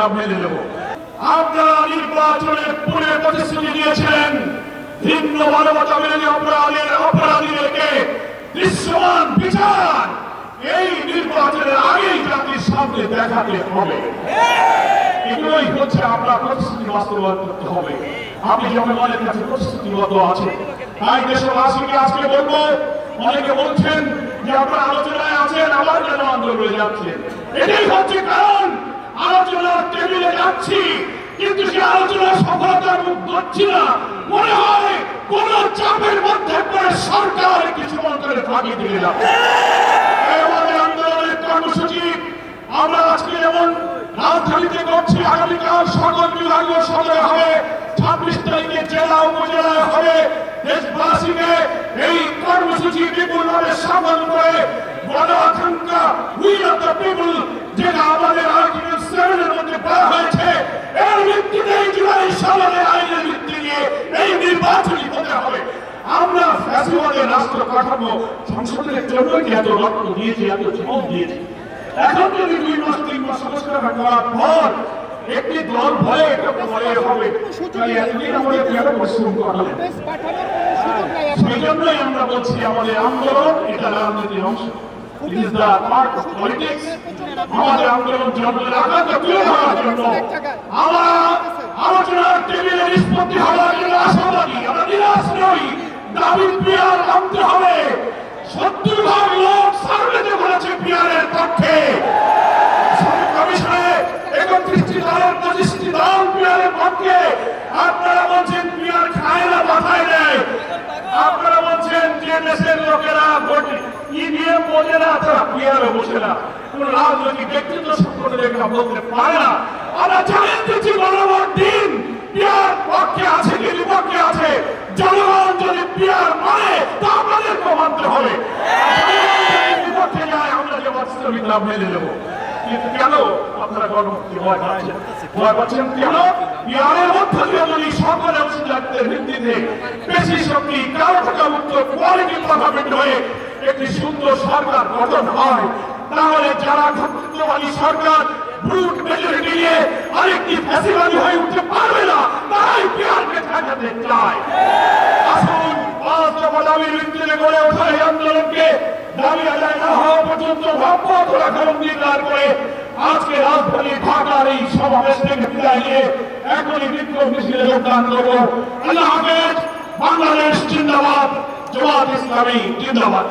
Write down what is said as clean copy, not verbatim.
আমরা মেনে নেব। আপনারা নির্বাচনে পুরে প্রতিশ্রুতি দিয়েছিলেন ভিন্ন মানবতা বিরোধী অপরাধীদেরকে দৃশ্যমান বিচার এই নির্বাচনের আগেই জাতির সামনে দেখাতে হবে। এগুলোই হচ্ছে আমরা প্রতিশ্রুতি বাস্তবায়ন করতে হবে। আপনি জনগণের কাছে প্রতিশ্রুতিবদ্ধ আছেন, তাই দেশবাসীকে আজকে বলবো, অনেকে বলছেন যে আপনারা আলোচনায় আছেন, আবার কেন আন্দোলনে যাচ্ছেন? এটাই হচ্ছে কারণ, আলোচনার টেবিলে যাচ্ছি কিন্তু সে আলোচনার সফলতার মুখ ধরছি না। মনে হয় কোন চাপের মধ্যে পড়ে সরকার কিছু মন্ত্রের ফাঁকি দিয়ে যাবে। আমাদের আন্দোলনের কর্মসূচি আমরা আজকে যেমন রাজধানীতে করছি, আগামীকাল সকল বিভাগীয় সদরে হবে, 26 তারিখে জেলা উপজেলায় হবে। দেশবাসীকে এই কর্মসূচি বিপুলভাবে সাফল করে গণ আকাঙ্ক্ষা উই অফ দ্য পিপল যেটা আমাদের আর্টিকেল 7 এর মধ্যে বলা হয়েছে, এর ভিত্তিতে জুলাই সালের আইনের ভিত্তি নিয়ে এই নির্বাচনী হতে হবে। আমরা ফ্যাসিবাদের রাষ্ট্র কাঠামো সংশোধনের জন্য এত রক্ত দিয়েছি, এত জীবন দিয়েছি। এখন যদি 2 মাস 3 মাস সংস্কার করার পর একটি দল ভয়ে এটা পরে হবে, তাহলে এতদিন আমাদের কেন পরিশ্রম করা হবে? সেই জন্যই আমরা বলছি আমাদের আন্দোলন এটা রাজনীতির অংশ। It is the part of politics. আমাদের আন্দোলন জনগণের আকাঙ্ক্ষা তুলে ধরার জন্য, আমরা আলোচনার টেবিলে নিষ্পত্তি হওয়ার জন্য আশাবাদী। আমরা নিরাশ নই। দাবির পিয়ার আনতে হবে। 70% লোক সার্ভেতে বলেছে পিয়ারের পক্ষে। কমিশনে 31টি দলের 25টি দল পিয়ারের পক্ষে। আপনারা বলছেন পিয়ার খায় না, মাথায় নেয়। আপনারা বলছেন যে দেশের লোকেরা ভোট ইভিএম বোঝে না, তারা পিয়ারও বোঝে না। কোন রাজনৈতিক ব্যক্তিত্ব সম্পর্কে দেখা বলতে পারে না। আমরা জানেন দিচ্ছি গণভোট দিন পিয়ার পক্ষে আছে কি বিপক্ষে আছে। জনগণ যদি পিয়ার মানে তা আমাদেরকে মানতে হবে। বিপক্ষে যায় আমরা যে বাস্তবিকতা মেনে নেব। কিন্তু কেন আপনারা গণমুক্তি ভয় পাচ্ছেন? ভয় পাচ্ছেন কেন? পিয়ারের মধ্য দিয়ে যদি সকলে অংশীদারিত্বের ভিত্তিতে বেশি শক্তি কারো টাকা মুক্ত কোয়ালিটি পারমানেন্ট হয়ে একটি সুন্দর সরকার গঠন হয়, তাহলে যারা কর্তৃত্ববাদী সরকার ব্রুট মেজরিটি নিয়ে আরেকটি ফ্যাসিবাদী হয়ে উঠতে পারবে না, তারাই পিয়ারকে ঠেকাতে চায়। আসুন 5 দফা দাবির ভিত্তিতে গড়ে ওঠা এই আন্দোলনকে দাবি আদায় না হওয়া পর্যন্ত অব্যাহত রাখার অঙ্গীকার করে আজকে রাজধানী ঢাকার এই সমাবেশ থেকে বিদায় নিয়ে এখনই বিক্ষোভ মিছিলে যোগদান করব। আল্লাহ হাফেজ। বাংলাদেশ জিন্দাবাদ। জামাত ইসলামী জিন্দাবাদ।